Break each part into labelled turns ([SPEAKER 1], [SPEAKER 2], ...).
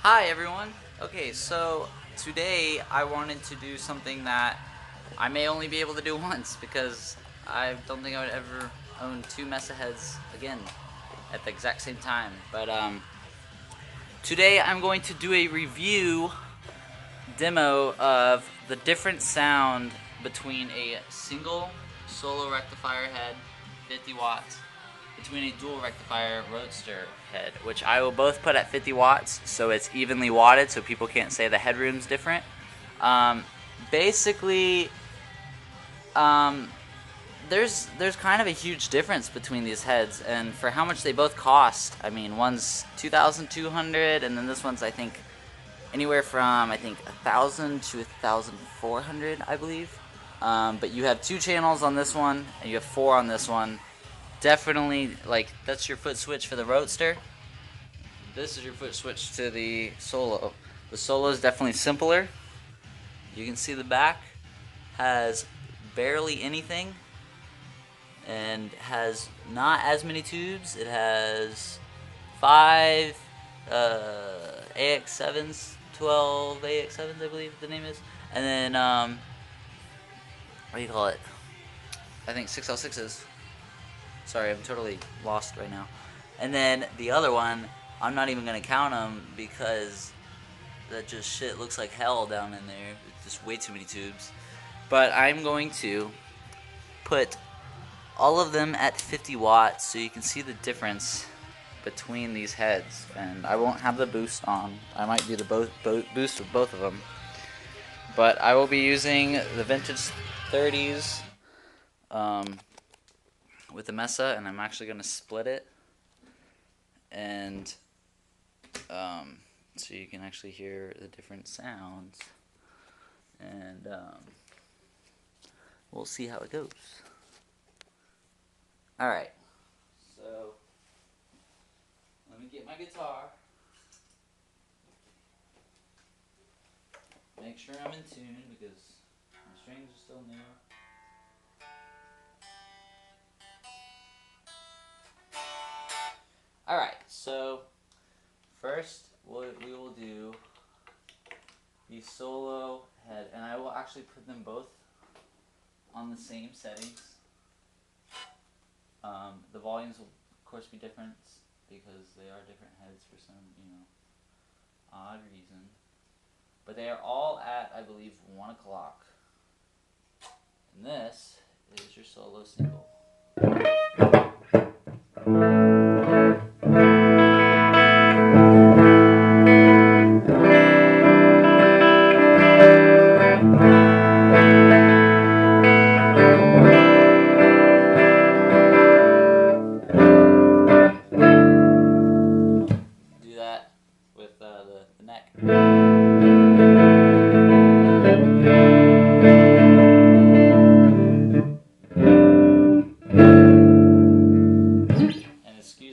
[SPEAKER 1] Hi everyone. Okay, so today I wanted to do something that I may only be able to do once because I don't think I would ever own two Mesa heads again at the exact same time. But today I'm going to do a review demo of the different sound between a single solo rectifier head, 50 watts, between a dual rectifier roadster head, which I will both put at 50 watts so it's evenly watted so people can't say the headroom's different. Basically, there's kind of a huge difference between these heads, and for how much they both cost, I mean, one's 2,200 and then this one's, I think, anywhere from, I think, 1,000 to 1,400, I believe. But you have two channels on this one and you have four on this one. Definitely, like, that's your foot switch for the roadster. This is your foot switch to the solo. The solo is definitely simpler. You can see the back has barely anything and has not as many tubes. It has 5 AX7s, 12 AX7s, I believe the name is, and then what do you call it? I think 6L6s. Sorry, I'm totally lost right now. And then the other one, I'm not even going to count them because that just shit looks like hell down in there. It's just way too many tubes. But I'm going to put all of them at 50 watts so you can see the difference between these heads. And I won't have the boost on. I might do the boost with both of them. But I will be using the vintage 30s. With the Mesa, and I'm actually going to split it, and so you can actually hear the different sounds, and we'll see how it goes. Alright, so let me get my guitar, make sure I'm in tune because my strings are still new. Alright, so first we will do the solo head, and I will actually put them both on the same settings. The volumes will of course be different because they are different heads for some, odd reason. But they are all at, I believe, 1 o'clock. And this is your solo single.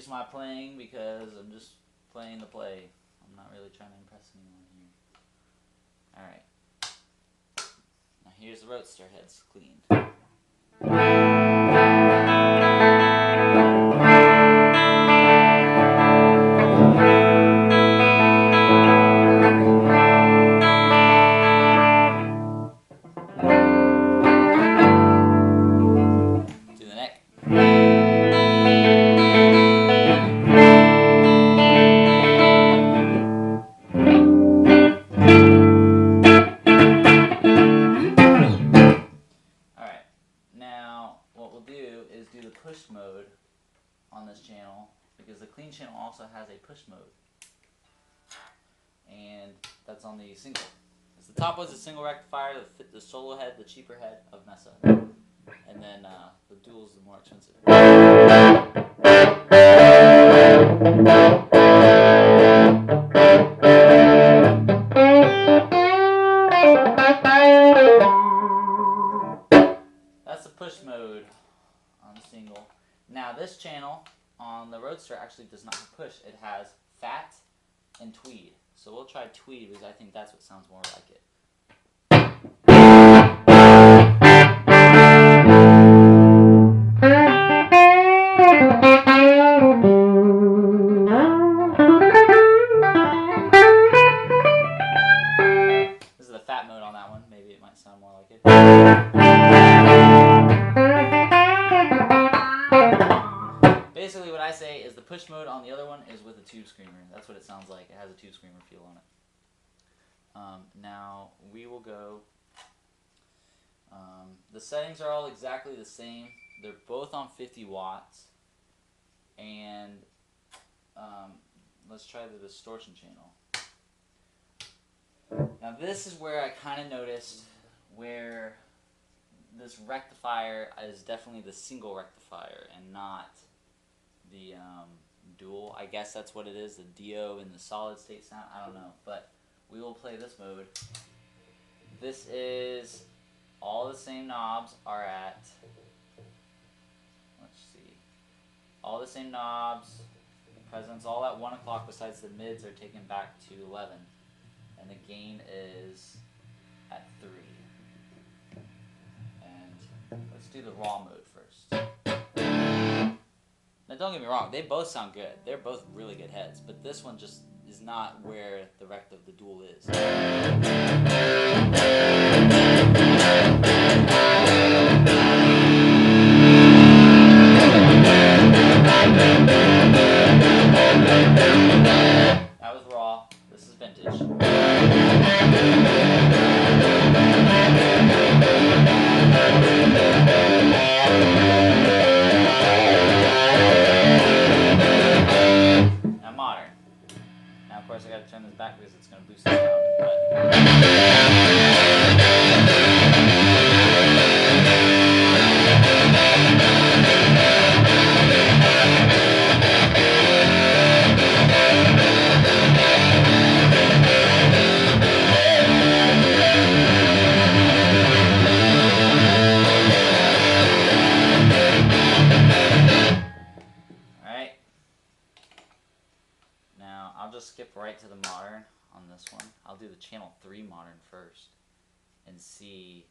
[SPEAKER 1] My playing because I'm just playing the play. I'm not really trying to impress anyone here. Alright. Now here's the roadster heads cleaned. Do the neck. Push mode on this channel because the clean channel also has a push mode, and that's on the single. The top was a single rectifier that fit the solo head, the cheaper head of Mesa, and then the dual is the more expensive. That's the push mode on the single. Now this channel on the Roadster actually does not have push. It has fat and tweed. So we'll try tweed because I think that's what sounds more like it. speakers with a tube screamer. That's what it sounds like. It has a tube screamer feel on it. Now we will go. The settings are all exactly the same. They're both on 50 watts. And let's try the distortion channel. Now this is where I kind of noticed where this rectifier is definitely the single rectifier and not the dual. I guess that's what it is, the DO and the solid state sound. I don't know, but we will play this mode. This is all the same knobs are at, let's see, all the same knobs, presence all at 1 o'clock besides the mids are taken back to 11. And the gain is at 3. And let's do the raw mode first. Now don't get me wrong, they both sound good. They're both really good heads, but this one just is not where the rect of the dual is. That was raw. This is vintage. Now modern. Now of course I gotta turn this back because it's gonna boost the sound. I'll just skip right to the modern on this one. I'll do the channel 3 modern first and see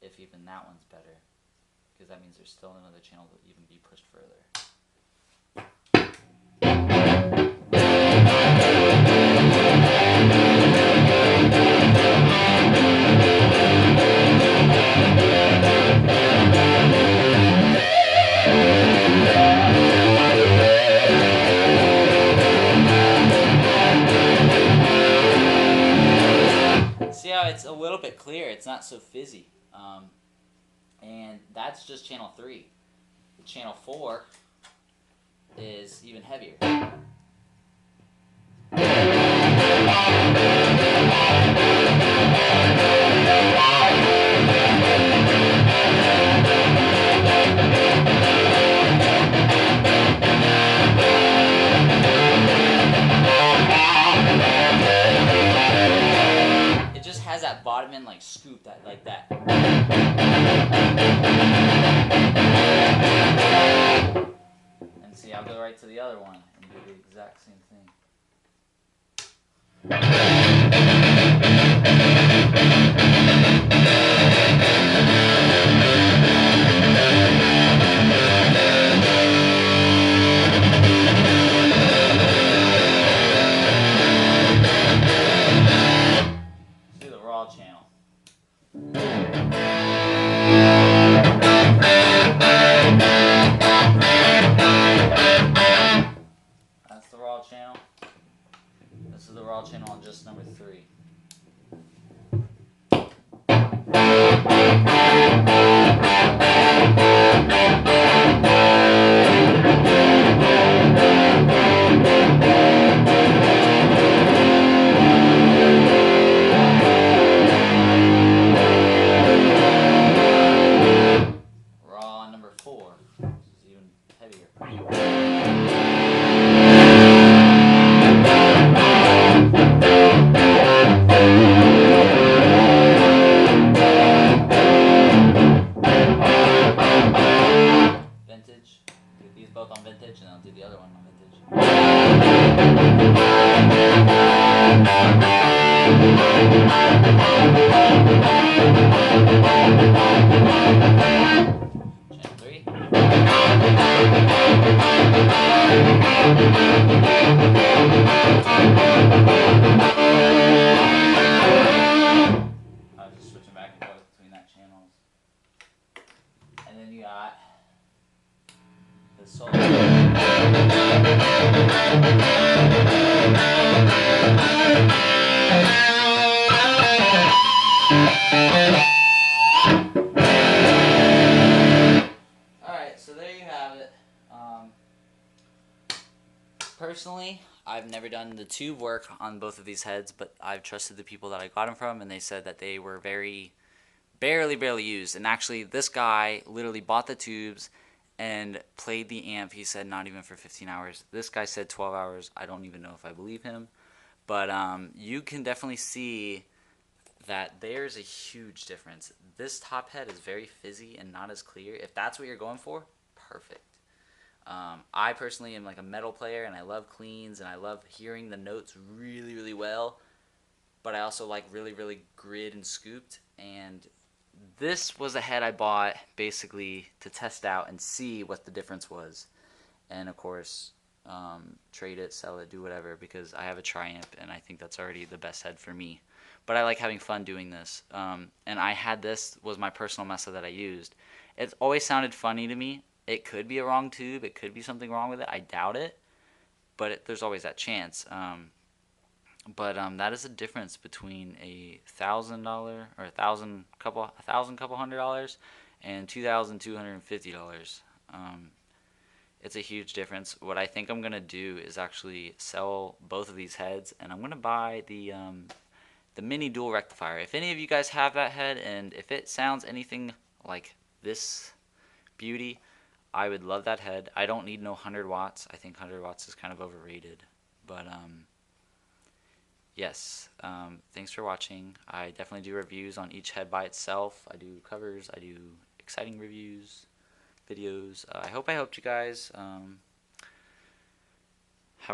[SPEAKER 1] if even that one's better, because that means there's still another channel to even be pushed further. See how it's a little bit clear, it's not so fizzy. And that's just channel 3. The channel 4 is even heavier. Has that bottom end like scoop that like that. And see, I'll go right to the other one and do the exact same thing. Channel. That's the raw channel. This is the raw channel on just number 3. Both on vintage, and I'll do the other one on vintage. Channel 3. I was just switching back and forth between that channels. And then you got the solo. never done the tube work on both of these heads, but I've trusted the people that I got them from, and they said that they were very barely used. And actually, this guy literally bought the tubes and played the amp. He said not even for 15 hours. This guy said 12 hours. I don't even know if I believe him, but you can definitely see that there's a huge difference. This top head is very fizzy and not as clear. If that's what you're going for, perfect. I personally am like a metal player, and I love cleans, and I love hearing the notes really well, but I also like really grid and scooped. And this was a head I bought basically to test out and see what the difference was, and of course trade it, sell it, do whatever, because I have a Triumph and I think that's already the best head for me. But I like having fun doing this, and I had this was my personal Mesa that I used. It's always sounded funny to me. It could be a wrong tube, it could be something wrong with it, I doubt it, but there's always that chance. But that is the difference between $1,000 or a thousand couple $100 and $2,250. It's a huge difference. What I think I'm gonna do is actually sell both of these heads, and I'm gonna buy the mini dual rectifier. If any of you guys have that head, and if it sounds anything like this beauty, I would love that head. I don't need no 100 watts. I think 100 watts is kind of overrated, but yes, thanks for watching. I definitely do reviews on each head by itself. I do covers, I do exciting reviews, videos. I hope I helped you guys. Have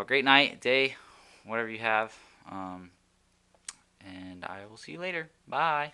[SPEAKER 1] a great night, day, whatever you have. And I will see you later. Bye.